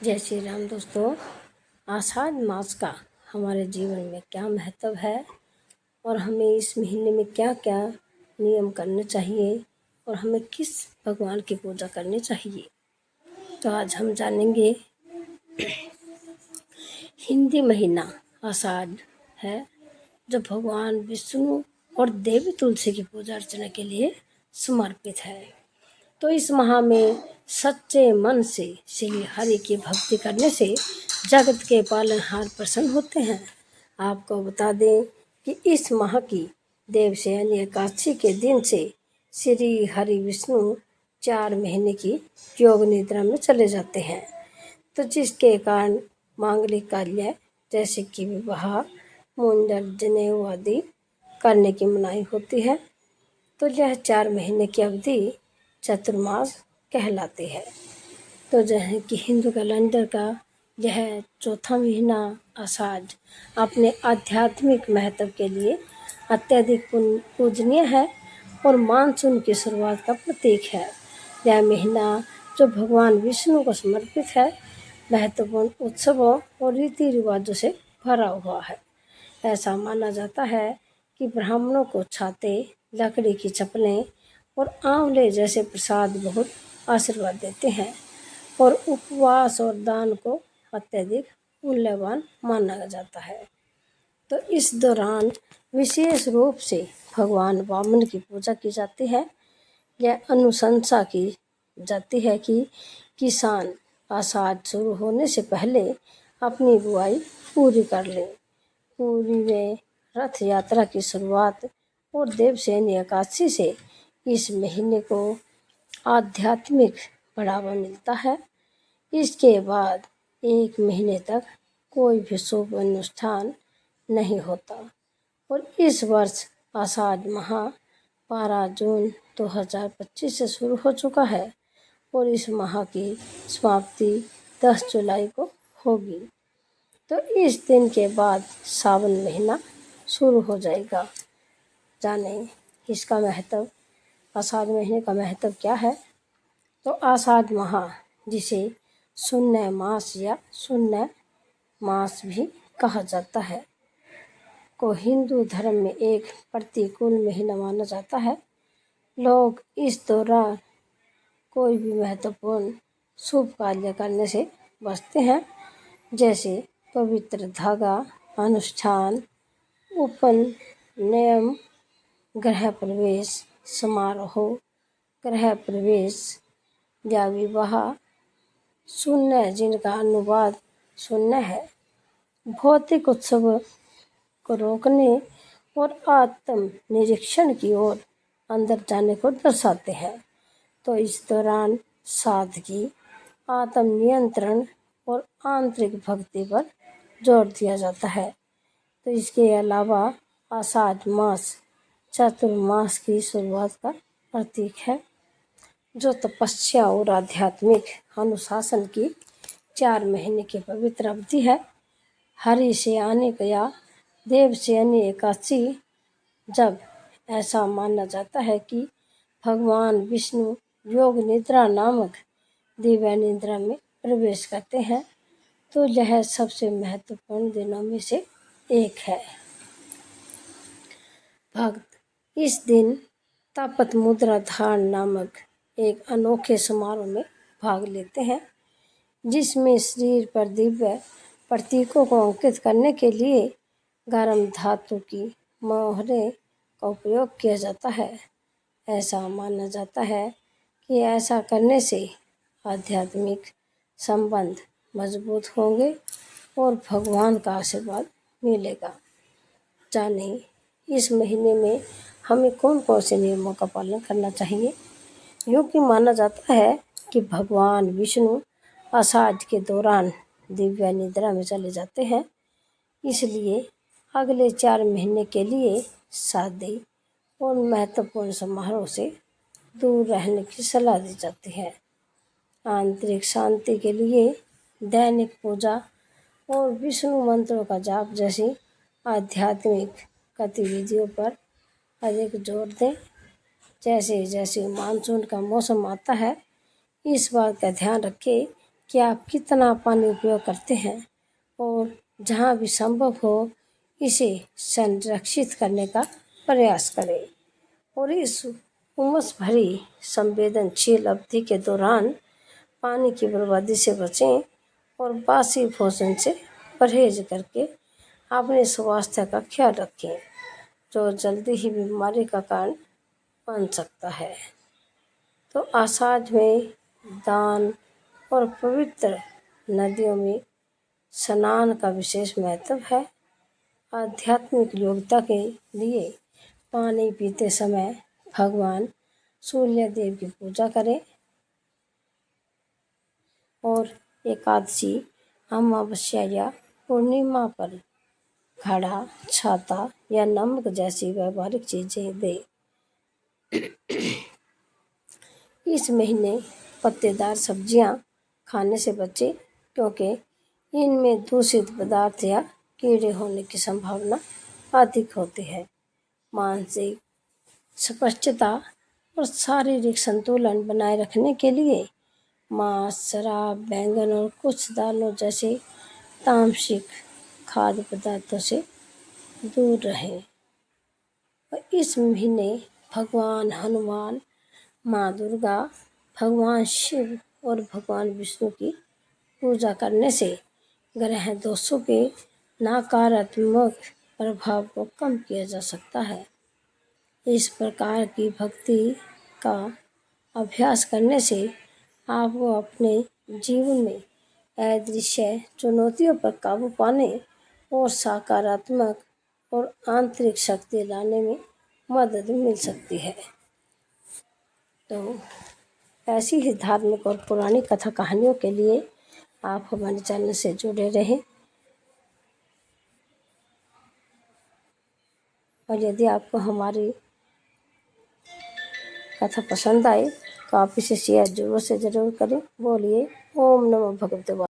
जय श्री राम दोस्तों। आषाढ़ मास का हमारे जीवन में क्या महत्व है और हमें इस महीने में क्या क्या नियम करने चाहिए और हमें किस भगवान की पूजा करनी चाहिए, तो आज हम जानेंगे। हिंदी महीना आषाढ़ है जो भगवान विष्णु और देवी तुलसी की पूजा अर्चना के लिए समर्पित है। तो इस माह में सच्चे मन से श्री हरि की भक्ति करने से जगत के पालनहार प्रसन्न होते हैं। आपको बता दें कि इस माह की देवशयनी एकादशी के दिन से श्री हरि विष्णु 4 महीने की योग निद्रा में चले जाते हैं, तो जिसके कारण मांगलिक कार्य जैसे कि विवाह, मुंडन, जनेऊ आदि करने की मनाही होती है। तो यह 4 महीने की अवधि चतुर्मास कहलाती है। तो जैसे कि हिंदू कैलेंडर का यह चौथा महीना आषाढ़ अपने आध्यात्मिक महत्व के लिए अत्यधिक पूजनीय है और मानसून की शुरुआत का प्रतीक है। यह महीना जो भगवान विष्णु को समर्पित है, महत्वपूर्ण उत्सवों और रीति रिवाजों से भरा हुआ है। ऐसा माना जाता है कि ब्राह्मणों को छाते, लकड़ी की चप्पलें और आंवले जैसे प्रसाद बहुत आशीर्वाद देते हैं और उपवास और दान को अत्यधिक मूल्यवान माना जाता है। तो इस दौरान विशेष रूप से भगवान वामन की पूजा की जाती है। यह अनुशंसा की जाती है कि किसान आषाढ़ शुरू होने से पहले अपनी बुआई पूरी कर लें। पूरी में रथ यात्रा की शुरुआत और देवशयनी एकादशी से इस महीने को आध्यात्मिक बढ़ावा मिलता है। इसके बाद 1 महीने तक कोई भी शुभ अनुष्ठान नहीं होता और इस वर्ष आषाढ़ माह 12 जून 2025 से शुरू हो चुका है और इस माह की समाप्ति 10 जुलाई को होगी। तो इस दिन के बाद सावन महीना शुरू हो जाएगा। जाने इसका महत्व, आषाढ़ महीने का महत्व क्या है। तो आषाढ़ माह जिसे शून्य मास या शून्य मास भी कहा जाता है, को हिंदू धर्म में एक प्रतिकूल महीना माना जाता है। लोग इस दौरान कोई भी महत्वपूर्ण शुभ कार्य करने से बचते हैं, जैसे पवित्र धागा, अनुष्ठान, उपनयन, गृह प्रवेश समारोह, गृह प्रवेश या विवाह। शून्य जिनका अनुवाद शून्य है, भौतिक उत्सव को रोकने और आत्म निरीक्षण की ओर अंदर जाने को दर्शाते हैं। तो इस दौरान सादगी, आत्म नियंत्रण और आंतरिक भक्ति पर जोर दिया जाता है। तो इसके अलावा आषाढ़ मास चतुर्मास की शुरुआत का प्रतीक है, जो तपस्या और आध्यात्मिक अनुशासन की 4 महीने की पवित्र अवधि है। हरि से आने या देवशयनी एकादशी, जब ऐसा माना जाता है कि भगवान विष्णु योग निद्रा नामक दिव्य निद्रा में प्रवेश करते हैं, तो यह सबसे महत्वपूर्ण दिनों में से एक है। भक्त इस दिन तपत मुद्रा धारण नामक एक अनोखे समारोह में भाग लेते हैं, जिसमें शरीर पर दिव्य प्रतीकों को अंकित करने के लिए गर्म धातु की मोहरें का उपयोग किया जाता है। ऐसा माना जाता है कि ऐसा करने से आध्यात्मिक संबंध मजबूत होंगे और भगवान का आशीर्वाद मिलेगा। जाने इस महीने में हमें कौन कौन से नियमों का पालन करना चाहिए। यूँ कि माना जाता है कि भगवान विष्णु आषाढ़ के दौरान दिव्य निद्रा में चले जाते हैं, इसलिए अगले 4 महीने के लिए शादी और महत्वपूर्ण समारोह से दूर रहने की सलाह दी जाती है। आंतरिक शांति के लिए दैनिक पूजा और विष्णु मंत्रों का जाप जैसी आध्यात्मिक गतिविधियों पर अधिक जोर दें। जैसे जैसे मानसून का मौसम आता है, इस बात का ध्यान रखें कि आप कितना पानी उपयोग करते हैं और जहाँ भी संभव हो इसे संरक्षित करने का प्रयास करें और इस उमस भरी संवेदनशील अवधि के दौरान पानी की बर्बादी से बचें और बासी भोजन से परहेज करके अपने स्वास्थ्य का ख्याल रखें, जो जल्दी ही बीमारी का कारण बन सकता है। तो आषाढ़ में दान और पवित्र नदियों में स्नान का विशेष महत्व है। आध्यात्मिक योग्यता के लिए पानी पीते समय भगवान सूर्य देव की पूजा करें और एकादशी, अमावस्या या पूर्णिमा पर घड़ा, छाता या नमक जैसी व्यावहारिक चीजें दें। इस महीने पत्तेदार सब्जियां खाने से बचें क्योंकि इनमें दूषित पदार्थ या कीड़े होने की संभावना अधिक होती है। मानसिक स्पष्टता और शारीरिक संतुलन बनाए रखने के लिए मांस, शराब, बैंगन और कुछ दालों जैसे तामसिक खाद्य पदार्थों से दूर रहें। और इस महीने भगवान हनुमान, माँ दुर्गा, भगवान शिव और भगवान विष्णु की पूजा करने से ग्रह दोषों के नकारात्मक प्रभाव को कम किया जा सकता है। इस प्रकार की भक्ति का अभ्यास करने से आपको अपने जीवन में अदृश्य चुनौतियों पर काबू पाने और सकारात्मक और आंतरिक शक्ति लाने में मदद मिल सकती है। तो ऐसी ही धार्मिक और पुरानी कथा कहानियों के लिए आप हमारे चैनल से जुड़े रहें और यदि आपको हमारी कथा पसंद आए तो आप इसे शेयर जरूर से जरूर करें। बोलिए ओम नमो भगवते वासुदेवाय।